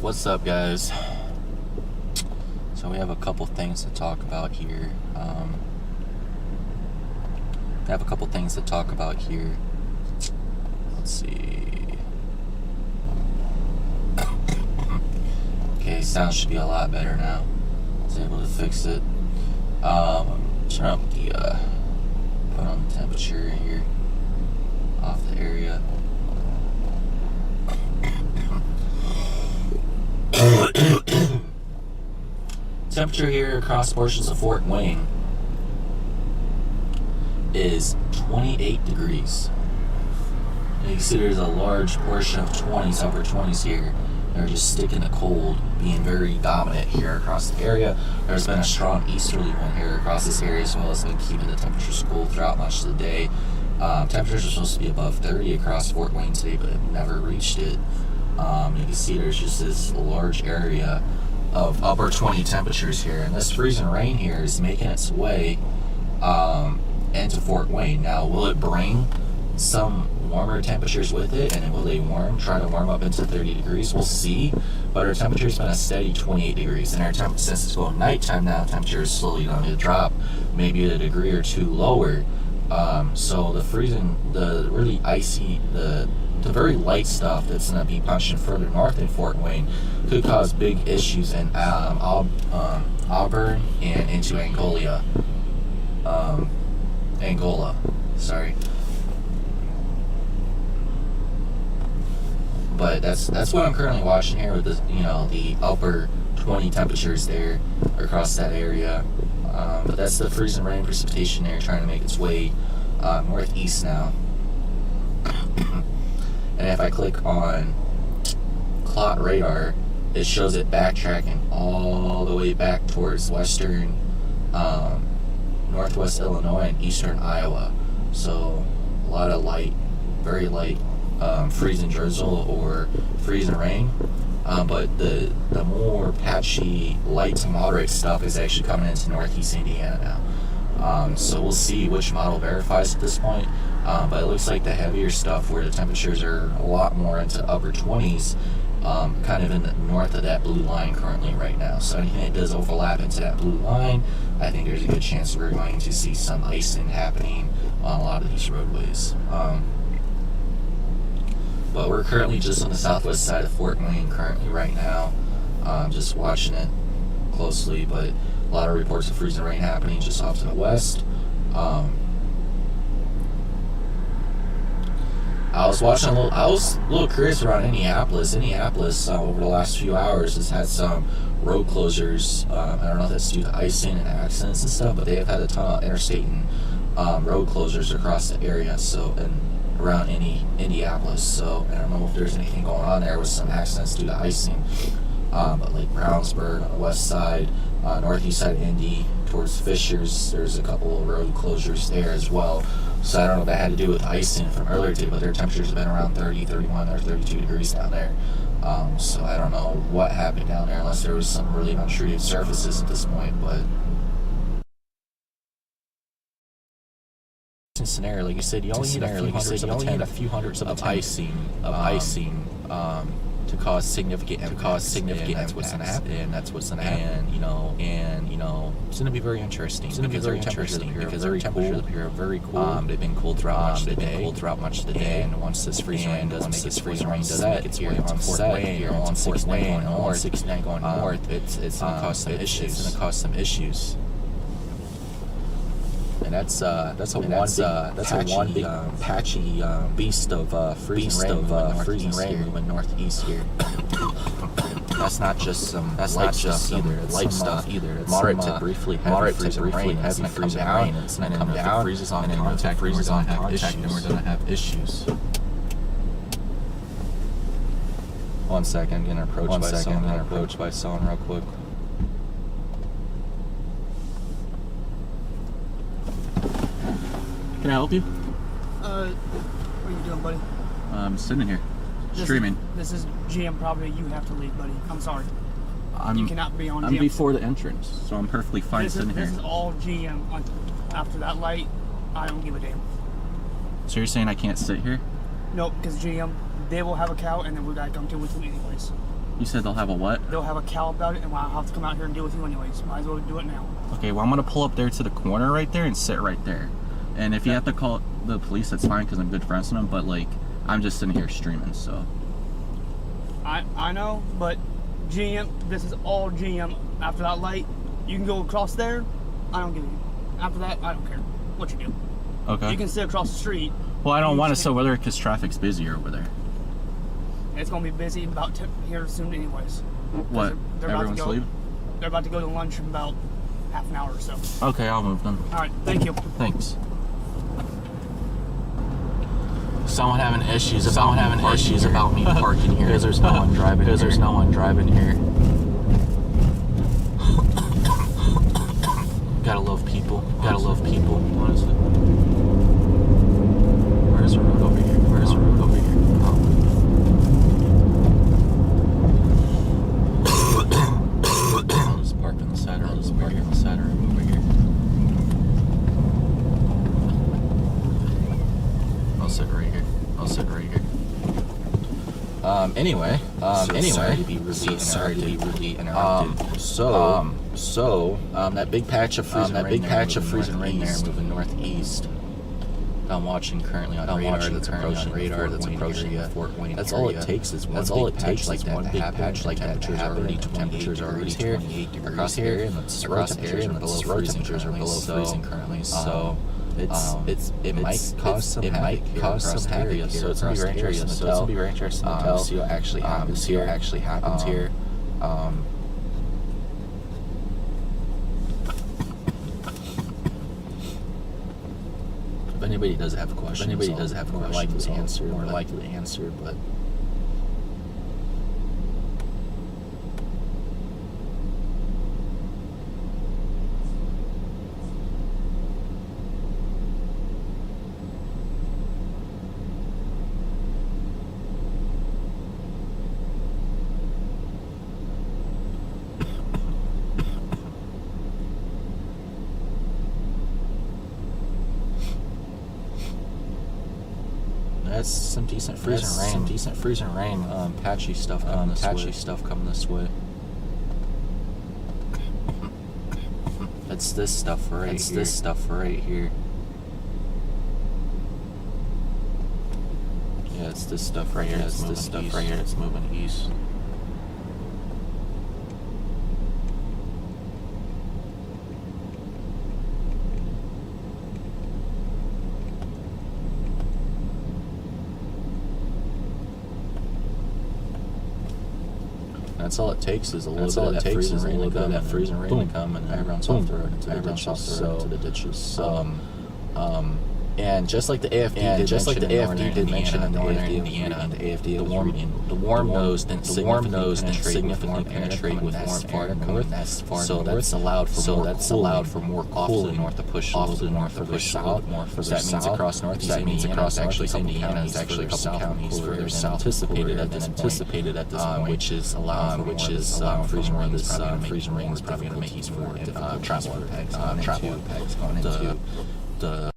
What's up, guys? So we have a couple things to talk about here. Let's see. Okay, sound should be a lot better now. I was able to fix it. Turn up the put on the temperature here off the area. Temperature here across portions of Fort Wayne is 28 degrees. And you can see there's a large portion of 20s, upper 20s here. They're just sticking the cold, being very dominant here across the area. There's been a strong easterly wind here across this area, as well as been keeping the temperatures cool throughout much of the day. Temperatures are supposed to be above 30 across Fort Wayne today, but have never reached it. You can see there's just this large area of upper 20 temperatures here, and this freezing rain here is making its way into Fort Wayne. Now, will it bring some warmer temperatures with it, and will they try to warm up into 30 degrees? We'll see, but our temperature's been a steady 28 degrees, and our since it's going nighttime now, temperature is slowly going to drop maybe a degree or two lower. So the freezing, the really icy, the very light stuff that's going to be punching further north in Fort Wayne could cause big issues in Auburn and into Angola, sorry. But that's what I'm currently watching here with the upper 20 temperatures there across that area. But that's the freezing rain precipitation there trying to make its way northeast now. And if I click on Clot Radar, it shows it backtracking all the way back towards western northwest Illinois and eastern Iowa. So a lot of light, very light freezing drizzle or freezing rain. But the more patchy, light to moderate stuff is actually coming into northeast Indiana now. So we'll see which model verifies at this point. But it looks like the heavier stuff where the temperatures are a lot more into upper 20s, kind of in the north of that blue line currently right now. So anything that does overlap into that blue line, I think there's a good chance we're going to see some icing happening on a lot of these roadways. But we're currently just on the southwest side of Fort Wayne currently right now, just watching it closely, but a lot of reports of freezing rain happening just off to the west. I was a little curious around Indianapolis. Indianapolis over the last few hours has had some road closures. I don't know if that's due to icing and accidents and stuff, but they have had a ton of interstate and road closures across the area. And around Indianapolis. So I don't know if there's anything going on there with some accidents due to icing. But like Brownsburg on the west side, northeast side of Indy towards Fishers, there's a couple of road closures there as well. So I don't know if that had to do with icing from earlier today, but their temperatures have been around 30, 31, or 32 degrees down there. So I don't know what happened down there unless there was some really untreated surfaces at this point, but scenario, like you said, you only need a few hundredths of icing to cause significant impacts. That's what's going to happen. And it's going to be very interesting. Because their temperatures up here are very cool. They've been cooled throughout much of the day. And once this freezing rain does make its way on Fort Wayne, on 69 going north, it's going to cause some issues. And that's a one big patchy beast of freezing rain moving northeast here. That's not just some light stuff either. It's moderate to briefly heavy freezing rain. It's going to come down, and then if it freezes on contact, then we're going to have issues. 1 second, I'm getting approached by someone real quick. Can I help you? What are you doing, buddy? I'm sitting here, streaming. This is GM property. You have to leave, buddy. I'm sorry. You cannot be on GM. I'm before the entrance, so I'm perfectly fine sitting here. This is all GM. After that light, I don't give a damn. So you're saying I can't sit here? Nope, because GM They will have a cow, and then we gotta come deal with you anyways. You said they'll have a what? They'll have a cow about it, and I'll have to come out here and deal with you anyways. Might as well do it now. Okay, well, I'm gonna pull up there to the corner right there and sit right there. And if you have to call the police, that's fine because I'm good friends with them. But like, I'm just sitting here streaming, so. I know, but GM, this is all GM. After that light, you can go across there. I don't give a. After that, I don't care what you do. Okay. You can sit across the street. Well, I don't want to sit over there because traffic's busier over there. It's gonna be busy about here soon, anyways. What? They're about to Everyone's go. leaving? They're about to go to lunch in about half an hour or so. Okay, I'll move them. All right, thank you. Thanks. Someone having issues about me parking here because there's no one driving. Because there's no one driving here. Gotta love people. Gotta love people. Honestly. Where's the road over here? Where's the road over here? I'll just park on the side. I'll just park on the side over here. I'll sit right here. I'll sit right here. Anyway, sorry to be rudely interrupted. So that big patch of freezing rain there moving northeast. I'm watching currently on radar that's approaching Fort Wayne. That's all it takes is one big patch like that to happen. Temperatures are already here across here, and the road temperatures are below freezing currently. So it might cause some havoc. So it's gonna be very interesting to tell. See what actually happens here. If anybody does have questions, more likely to answer, but. That's some decent freezing rain. Patchy stuff coming this way. It's this stuff right here. Yeah, it's this stuff right here. It's moving east. That's all it takes is a little bit of that freezing rain to come, and everyone's off the road into the ditches. So, and just like the AFD did mention in northern Indiana, the warm nose didn't significantly penetrate with warm far north. So that's allowed for more cooling north to push south. That means across northeast Indiana, actually a couple counties further than anticipated at this point, which is allowed for freezing rain. Freezing rain is probably going to make these more difficult travel impacts going into the